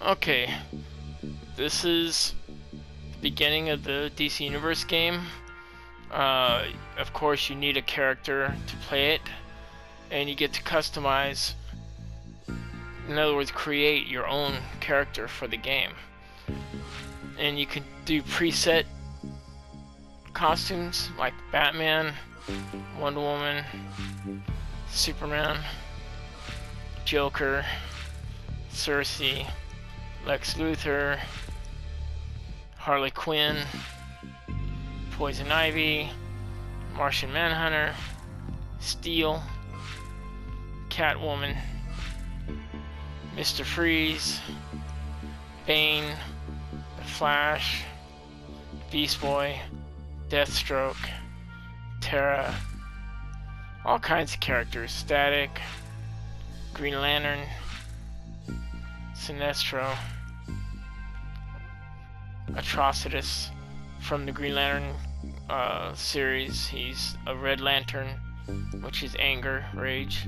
Okay, this is the beginning of the DC Universe game. Of course, you need a character to play it, and you get to customize, in other words, create your own character for the game. And you can do preset costumes like Batman, Wonder Woman, Superman, Joker, Cersei, Lex Luthor, Harley Quinn, Poison Ivy, Martian Manhunter, Steel, Catwoman, Mr. Freeze, Bane, The Flash, Beast Boy, Deathstroke, Terra, all kinds of characters, Static, Green Lantern, Sinestro, Atrocitus from the Green Lantern series. He's a Red Lantern, which is anger, rage.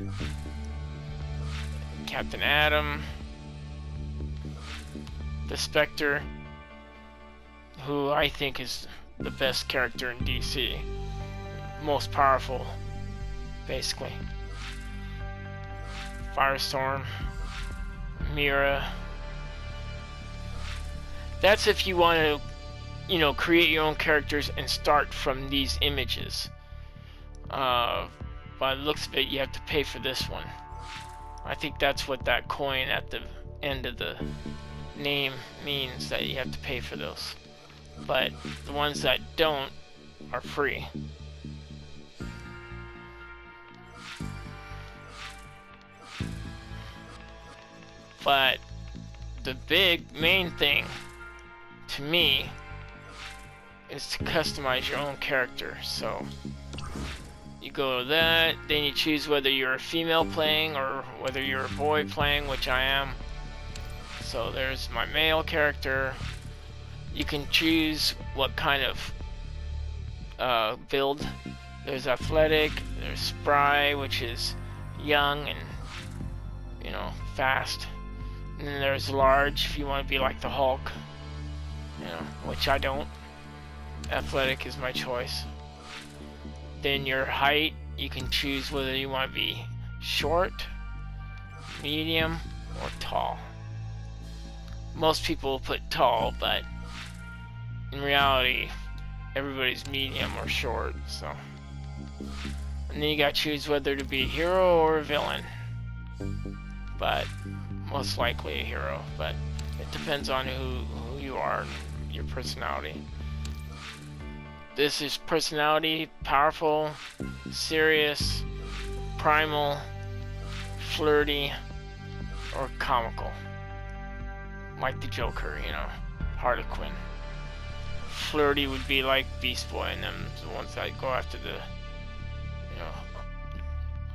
Captain Atom, the Spectre, who I think is the best character in DC, most powerful, basically. Firestorm, Mira. That's if you want to, create your own characters and start from these images. By the looks of it, you have to pay for this one. I think that's what that coin at the end of the name means, that you have to pay for those. But the ones that don't are free. But the big main thing to me is to customize your own character. So you go to that, then you choose whether you're a female playing or whether you're a boy playing, which I am. So there's my male character. You can choose what kind of build. There's athletic, there's spry, which is young and fast. And then there's large, if you want to be like the Hulk, which I don't. Athletic is my choice. Then your height, you can choose whether you want to be short, medium, or tall. Most people put tall, but in reality, everybody's medium or short, so. And then you gotta choose whether to be a hero or a villain. But most likely a hero, but it depends on who you are and your personality. This is personality: powerful, serious, primal, flirty, or comical. Like the Joker, Harley Quinn. Flirty would be like Beast Boy and them, the ones that go after the,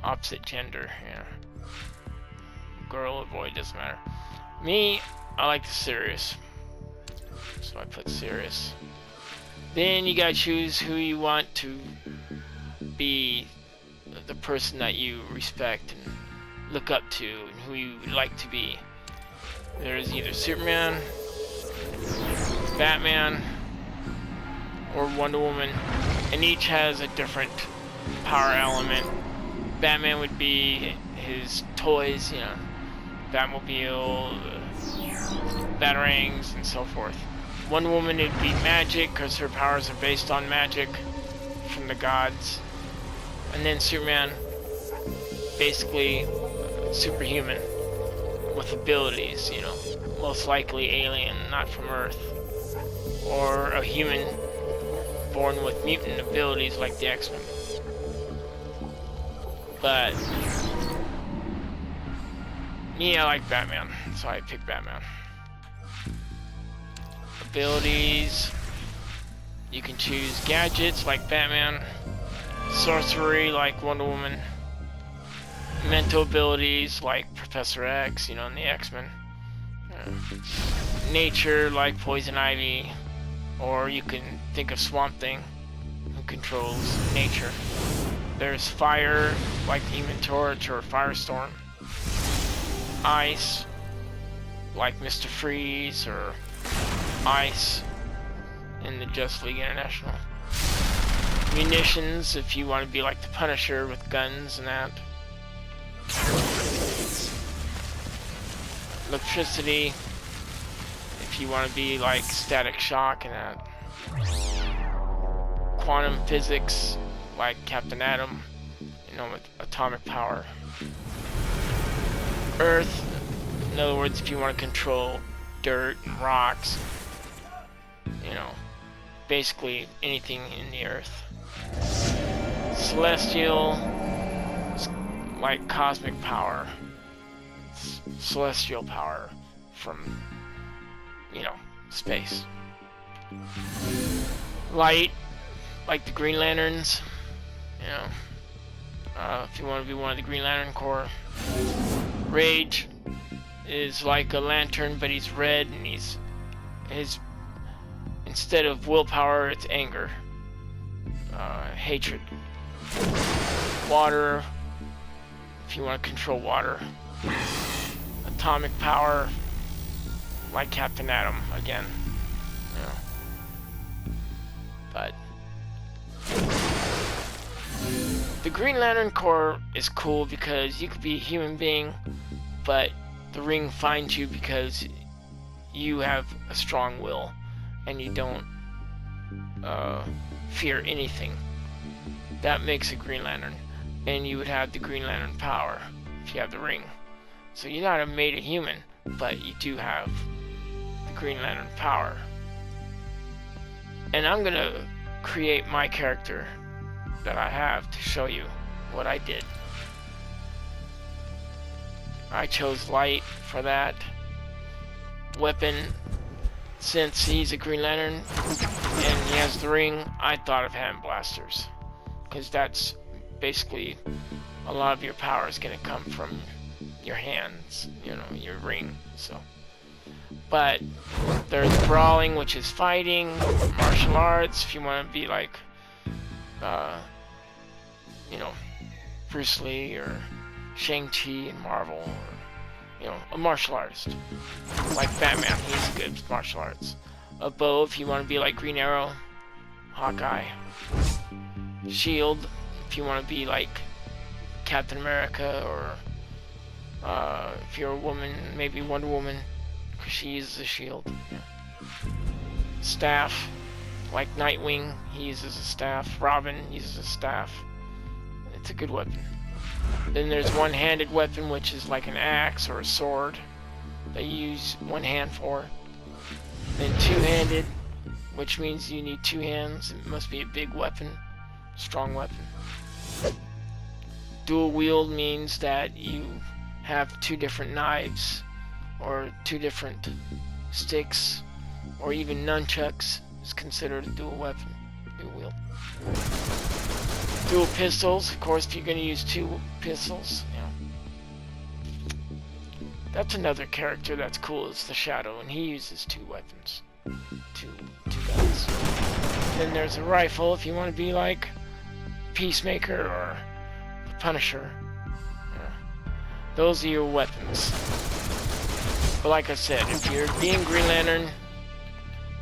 opposite gender, Girl or boy, doesn't matter. Me, I like the serious. So I put serious. Then you gotta choose who you want to be, the person that you respect and look up to, and who you would like to be. There's either Superman, Batman, or Wonder Woman, and each has a different power element. Batman would be his toys, Batmobile, Batarangs, and so forth. Wonder Woman would be magic, because her powers are based on magic from the gods. And then Superman, basically superhuman with abilities, most likely alien, not from Earth, or a human born with mutant abilities like the X-Men. But me, I like Batman, so I picked Batman. Abilities, you can choose gadgets like Batman, sorcery like Wonder Woman, mental abilities like Professor X, in the X-Men, nature like Poison Ivy, or you can think of Swamp Thing, who controls nature. There's fire like the Human Torch or Firestorm, ice, like Mr. Freeze or Ice in the Justice League International. Munitions, if you want to be like the Punisher with guns and that. Electricity, if you want to be like Static Shock and that. Quantum physics, like Captain Atom, you know, with atomic power. Earth, in other words, if you want to control dirt and rocks, you know, basically anything in the earth. Celestial, like cosmic power, celestial power from, you know, space. Light, like the Green Lanterns, you know, if you want to be one of the Green Lantern Corps. Rage is like a lantern, but he's red, and his instead of willpower, it's anger, hatred. Water, if you want to control water. Atomic power, like Captain Atom again, you know. But the Green Lantern Corps is cool because you could be a human being, but the ring finds you because you have a strong will and you don't fear anything. That makes a Green Lantern, and you would have the Green Lantern power if you have the ring. So you're not made a human, but you do have the Green Lantern power. And I'm gonna create my character that I have to show you what I did. I chose Light for that. Weapon, since he's a Green Lantern and he has the ring, I thought of hand blasters, because that's basically a lot of your power is going to come from your hands, you know, your ring. So, but there's brawling, which is fighting, martial arts, if you want to be like you know, Bruce Lee or Shang-Chi in Marvel, or, you know, a martial artist like Batman. He's good with martial arts. A bow, if you want to be like Green Arrow, Hawkeye. Shield, if you want to be like Captain America, or if you're a woman, maybe Wonder Woman, because she uses a shield. Yeah. Staff, like Nightwing, he uses a staff. Robin uses a staff. It's a good weapon. Then there's one-handed weapon, which is like an axe or a sword that you use one hand for. Then two-handed, which means you need two hands. It must be a big weapon, strong weapon. Dual wield means that you have two different knives, or two different sticks, or even nunchucks is considered a dual weapon, dual wield. Dual pistols, of course, if you're going to use two pistols, you know. That's another character that's cool, is the Shadow, and he uses two weapons, two guns. Then there's a rifle, if you want to be like Peacemaker or the Punisher. Yeah. Those are your weapons. But like I said, if you're being Green Lantern,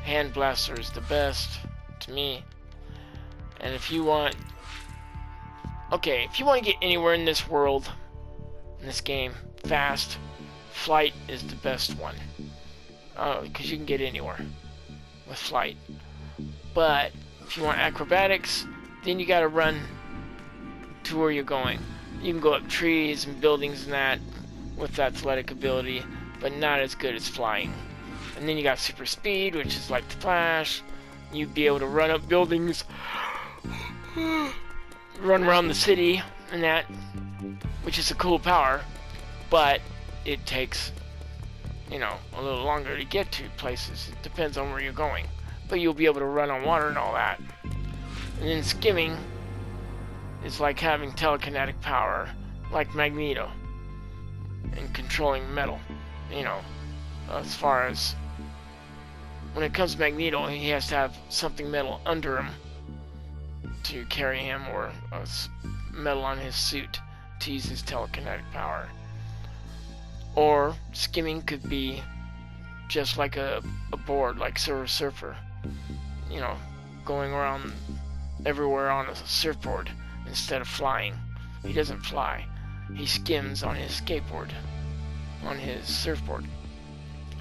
hand blaster is the best to me. And if you want, okay, if you want to get anywhere in this world, in this game, fast, flight is the best one. Because you can get anywhere with flight. But if you want acrobatics, then you gotta run to where you're going. You can go up trees and buildings and that with athletic ability, but not as good as flying. And then you got super speed, which is like the Flash. You'd be able to run up buildings, run around the city and that, which is a cool power, but it takes, you know, a little longer to get to places. It depends on where you're going, but you'll be able to run on water and all that. And then skimming is like having telekinetic power, like Magneto, and controlling metal. You know, as far as when it comes to Magneto, he has to have something metal under him to carry him, or metal on his suit to use his telekinetic power. Or skimming could be just like a board, like Silver Surfer. You know, going around everywhere on a surfboard instead of flying. He doesn't fly. He skims on his skateboard. On his surfboard.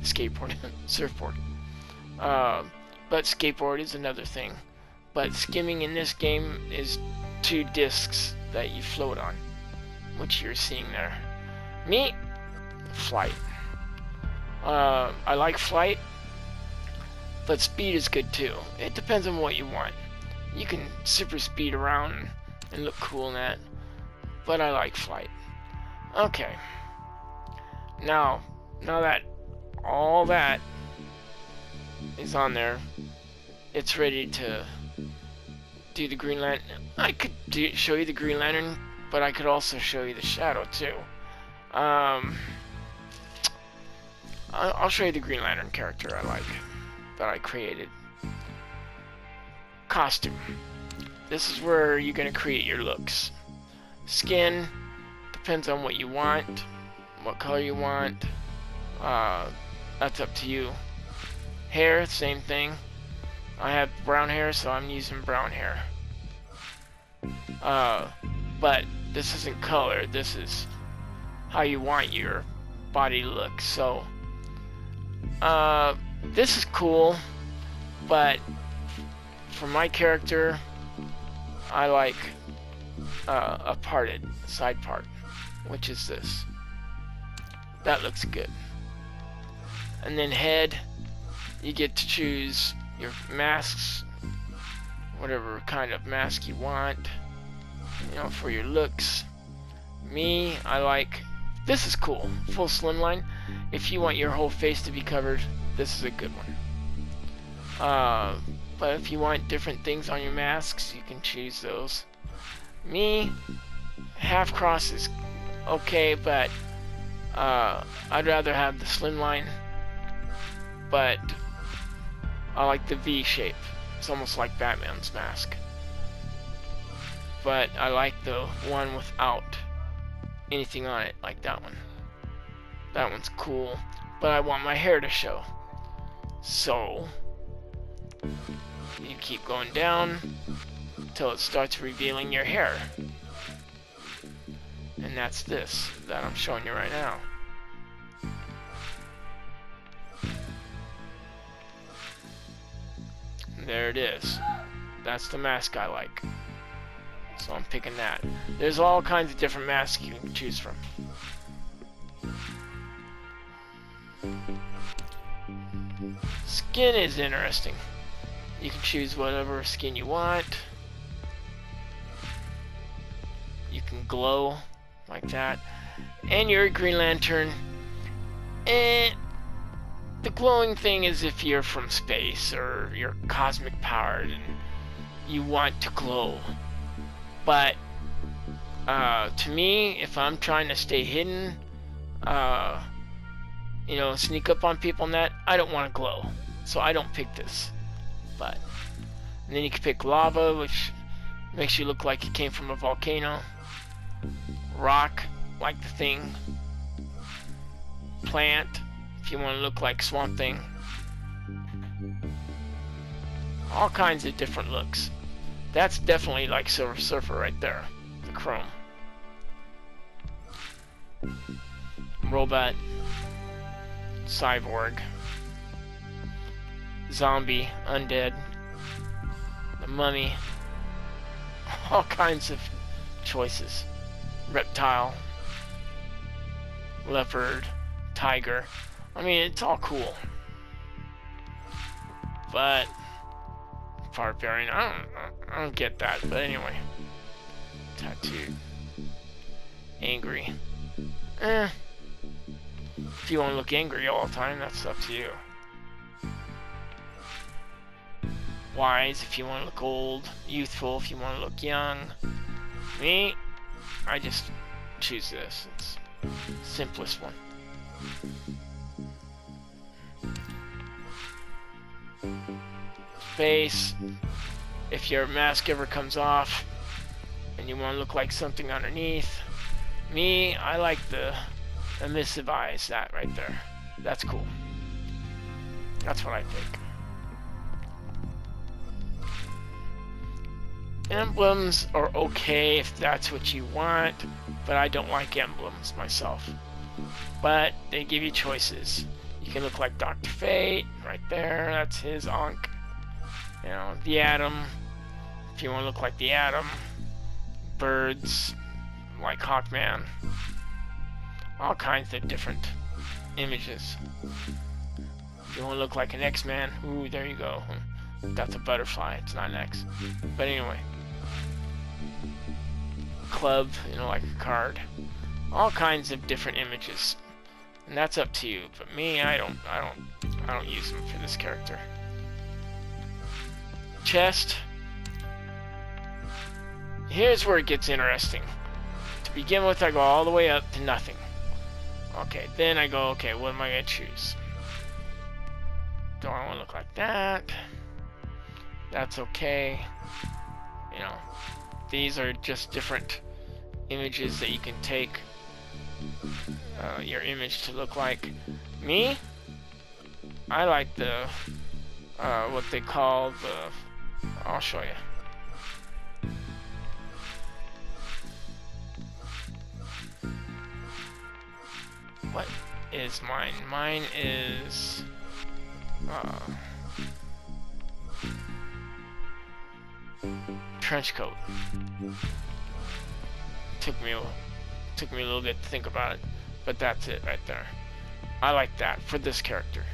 Skateboard. Surfboard. But skateboard is another thing. But skimming in this game is 2 discs that you float on, which you're seeing there. Me, flight. I like flight, but speed is good too. It depends on what you want. You can super speed around and look cool in that, but I like flight. Okay. Now that all that is on there, it's ready to do the Green Lantern. I could show you the Green Lantern, but I could also show you the Shadow too. I'll show you the Green Lantern character I like, that I created. Costume. This is where you're going to create your looks. Skin, depends on what you want, what color you want. That's up to you. Hair, same thing. I have brown hair, so I'm using brown hair. But this isn't color, this is how you want your body to look. So, this is cool, but for my character, I like a parted side part, which is this. That looks good. And then head, you get to choose your masks, whatever kind of mask you want, you know, for your looks. Me, I like, this is cool, full slimline. If you want your whole face to be covered, this is a good one. But if you want different things on your masks, you can choose those. Me, half cross is okay, but I'd rather have the slimline. But I like the V shape. It's almost like Batman's mask. But I like the one without anything on it, like that one. That one's cool, but I want my hair to show. So you keep going down until it starts revealing your hair. And that's this that I'm showing you right now. There it is. That's the mask I like. So I'm picking that. There's all kinds of different masks you can choose from. Skin is interesting. You can choose whatever skin you want. You can glow like that. And you're a Green Lantern. And the glowing thing is if you're from space or you're cosmic powered and you want to glow. But to me, if I'm trying to stay hidden, you know, sneak up on people and that, I don't want to glow. So I don't pick this. But and then you can pick lava, which makes you look like you came from a volcano. Rock, like the Thing. Plant, if you want to look like Swamp Thing. All kinds of different looks. That's definitely like Silver Surfer right there. The chrome. Robot. Cyborg. Zombie. Undead. The Mummy. All kinds of choices. Reptile. Leopard. Tiger. I mean, it's all cool. But barbarian, I don't get that. But anyway, tattooed, angry. If you want to look angry all the time, that's up to you. Wise, if you want to look old. Youthful, if you want to look young. Me, I just choose this. It's the simplest one. Face, if your mask ever comes off and you want to look like something underneath. Me, I like the emissive eyes, that right there. That's cool. That's what I think. Emblems are okay if that's what you want, but I don't like emblems myself. But they give you choices. You can look like Dr. Fate, right there, that's his Ankh. You know, the Atom, if you want to look like the Atom. Birds, like Hawkman. All kinds of different images. If you want to look like an X-Man, ooh, there you go. That's a butterfly, it's not an X. But anyway. Club, you know, like a card. All kinds of different images. And that's up to you. But me, I don't use them for this character. Chest. Here's where it gets interesting. To begin with, I go all the way up to nothing. Okay, then I go, okay, what am I going to choose? Do I want to look like that? That's okay. You know, these are just different images that you can take your image to look like. Me, I like the what they call the, I'll show you. What is mine? Mine is trench coat. Took me a little bit to think about it, but that's it right there. I like that for this character.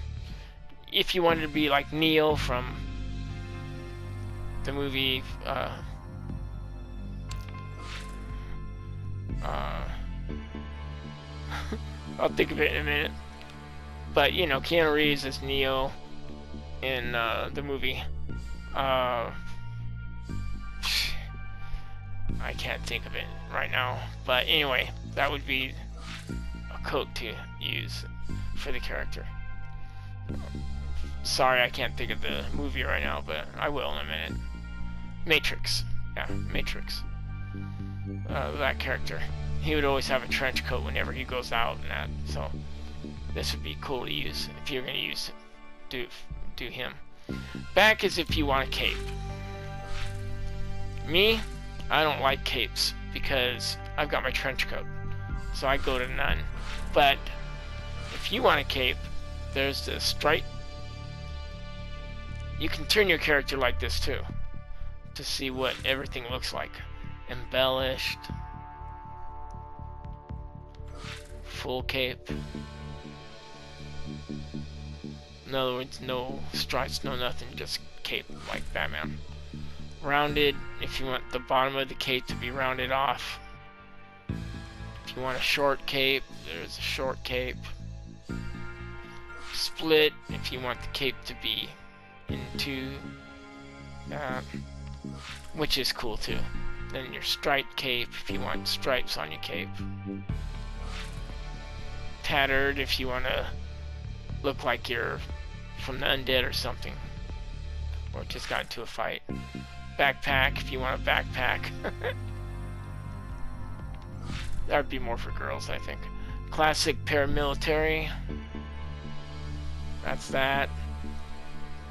If you wanted to be like Neo from the movie I'll think of it in a minute. But you know, Keanu Reeves is Neo in the movie. I can't think of it right now. But anyway, that would be a coat to use for the character. Sorry, I can't think of the movie right now, but I will in a minute. Matrix. Yeah, Matrix. That character. He would always have a trench coat whenever he goes out and that. So this would be cool to use if you're going to use do him. Back is if you want a cape. Me, I don't like capes because I've got my trench coat. So I go to none. But if you want a cape, there's the stripe. You can turn your character like this too, to see what everything looks like. Embellished. Full cape. In other words, no stripes, no nothing, just cape like Batman. Rounded, if you want the bottom of the cape to be rounded off. If you want a short cape, there's a short cape. Split, if you want the cape to be into that, which is cool too. Then your striped cape, if you want stripes on your cape. Tattered, if you want to look like you're from the undead or something, or just got into a fight. Backpack, if you want a backpack. That would be more for girls, I think. Classic paramilitary. That's that.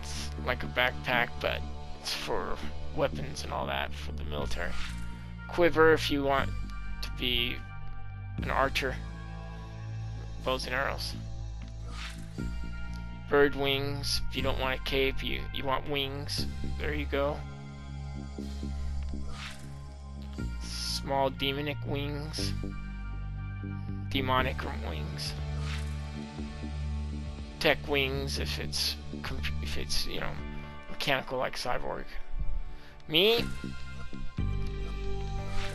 It's like a backpack, but it's for weapons and all that for the military. Quiver, if you want to be an archer. Bows and arrows. Bird wings, if you don't want a cape, you want wings. There you go. Small demonic wings. Demonic wings. Tech wings if it's you know, mechanical like Cyborg. Me,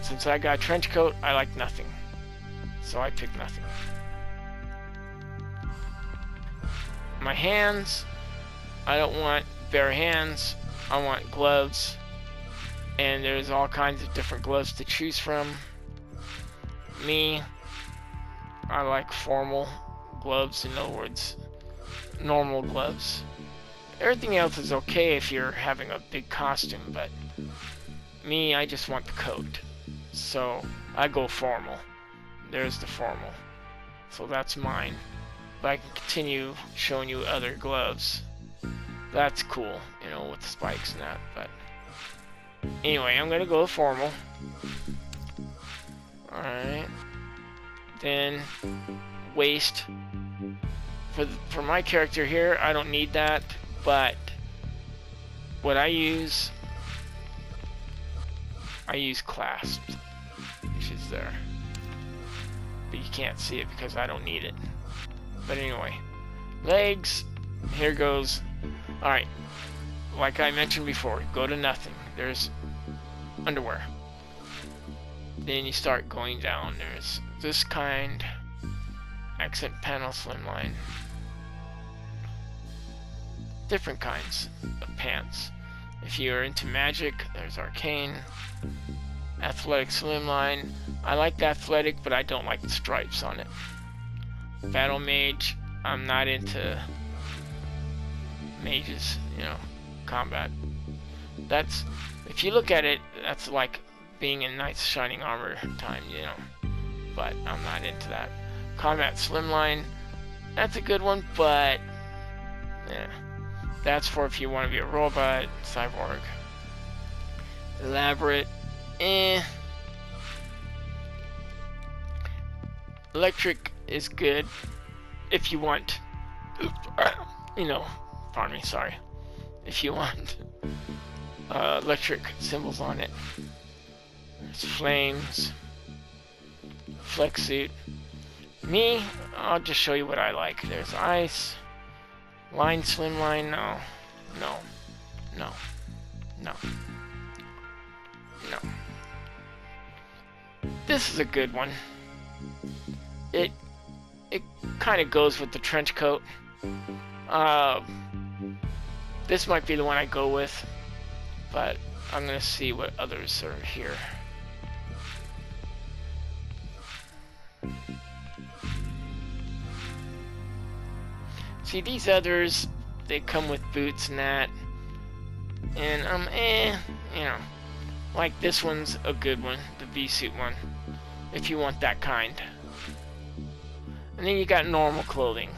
since I got a trench coat, I like nothing. So I pick nothing. My hands, I don't want bare hands, I want gloves, and there's all kinds of different gloves to choose from. Me, I like formal gloves, in other words, normal gloves. Everything else is okay if you're having a big costume, but me, I just want the coat. So I go formal. There's the formal. So that's mine. But I can continue showing you other gloves. That's cool, you know, with the spikes and that. But anyway, I'm gonna go formal. All right. Then waist. For my character here, I don't need that, but what I use clasped, which is there. But you can't see it because I don't need it. But anyway, legs, here goes. Alright, like I mentioned before, go to nothing. There's underwear. Then you start going down. There's this kind, accent panel slimline. Different kinds of pants. If you're into magic, there's arcane, athletic slimline. I like the athletic, but I don't like the stripes on it. Battle mage, I'm not into mages, you know, combat. That's, if you look at it, that's like being in Knights Shining Armor time, you know. But I'm not into that. Combat slimline, that's a good one, but yeah. That's for if you want to be a robot, cyborg. Elaborate, Electric is good if you want, you know, pardon me, sorry. If you want electric symbols on it. There's flames, flex suit. Me, I'll just show you what I like. There's ice. Line slimline, no. This is a good one. It kind of goes with the trench coat. This might be the one I go with, but I'm gonna see what others are here. See, these others, they come with boots and that. And, you know, like this one's a good one, the V-suit one, if you want that kind. And then you got normal clothing,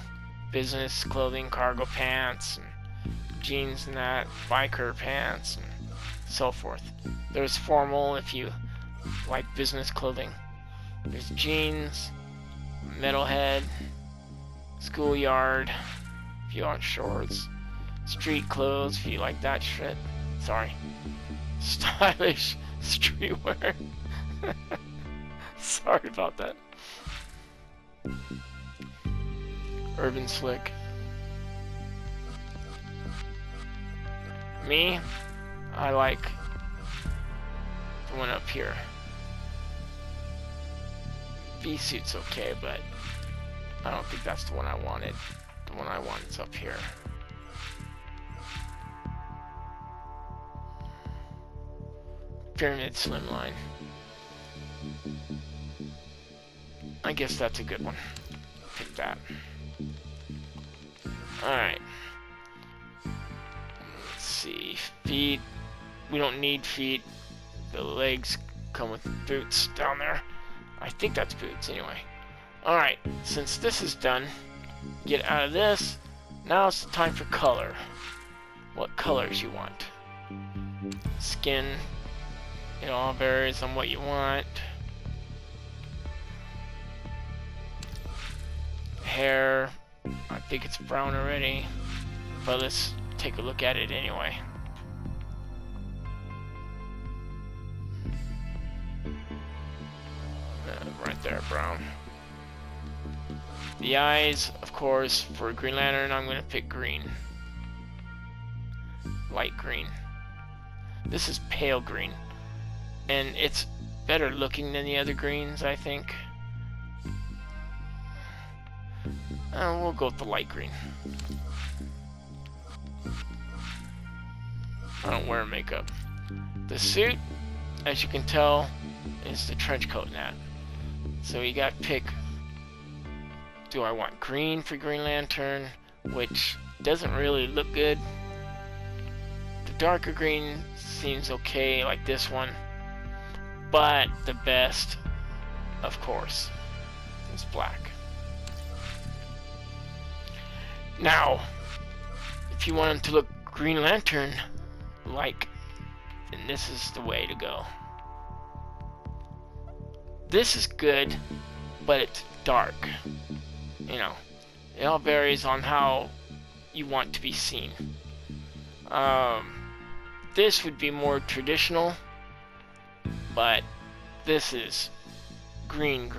business clothing, cargo pants, and jeans and that, biker pants, and so forth. There's formal if you like business clothing. There's jeans, metalhead, schoolyard, if you want shorts, street clothes, if you like that shit. Sorry. Stylish streetwear. Sorry about that. Urban slick. Me, I like the one up here. V-suit's okay, but I don't think that's the one I wanted. The one I want is up here. Pyramid slimline. I guess that's a good one. Pick that. Alright. Let's see. Feet. We don't need feet. The legs come with boots down there. I think that's boots anyway. Alright, since this is done, get out of this. Now it's time for color. What colors you want. Skin. It all varies on what you want. Hair. I think it's brown already. But let's take a look at it anyway. Right there, brown. The eyes, of course, for Green Lantern, I'm going to pick green. Light green. This is pale green. And it's better looking than the other greens, I think. We'll go with the light green. I don't wear makeup. The suit, as you can tell, is the trench coat and that. So you got to pick, do I want green for Green Lantern, which doesn't really look good. The darker green seems okay, like this one. But the best, of course, is black. Now, if you want him to look Green Lantern like, and this is the way to go. This is good, but it's dark. You know, it all varies on how you want to be seen. This would be more traditional, but this is green.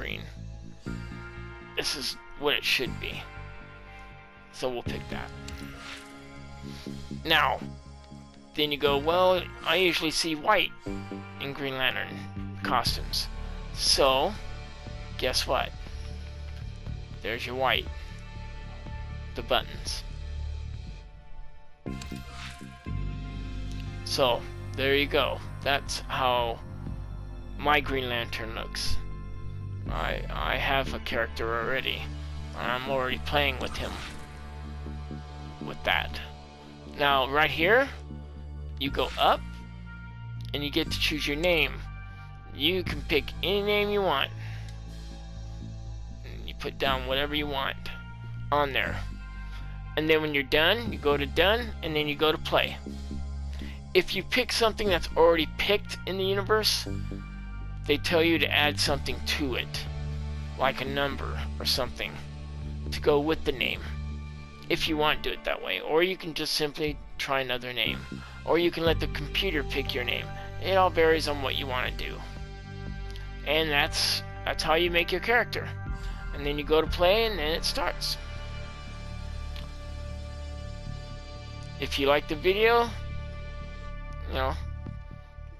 This is what it should be. So we'll pick that. Now, then you go, well, I usually see white in Green Lantern costumes. So, guess what? There's your white. The buttons. So, there you go. That's how my Green Lantern looks. I have a character already. I'm already playing with him. With that. Now, right here, you go up, and you get to choose your name. You can pick any name you want. And you put down whatever you want on there. And then when you're done, you go to done, and then you go to play. If you pick something that's already picked in the universe, they tell you to add something to it, like a number or something, to go with the name. If you want to do it that way. Or you can just simply try another name. Or you can let the computer pick your name. It all varies on what you want to do. And that's how you make your character. And then you go to play, and then it starts. If you like the video, you know,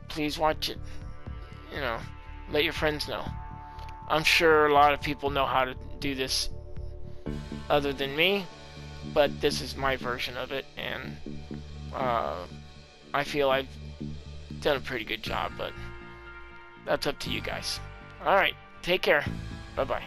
please watch it. You know, let your friends know. I'm sure a lot of people know how to do this other than me, but this is my version of it, and I feel I've done a pretty good job, but that's up to you guys. Alright, take care. Bye-bye.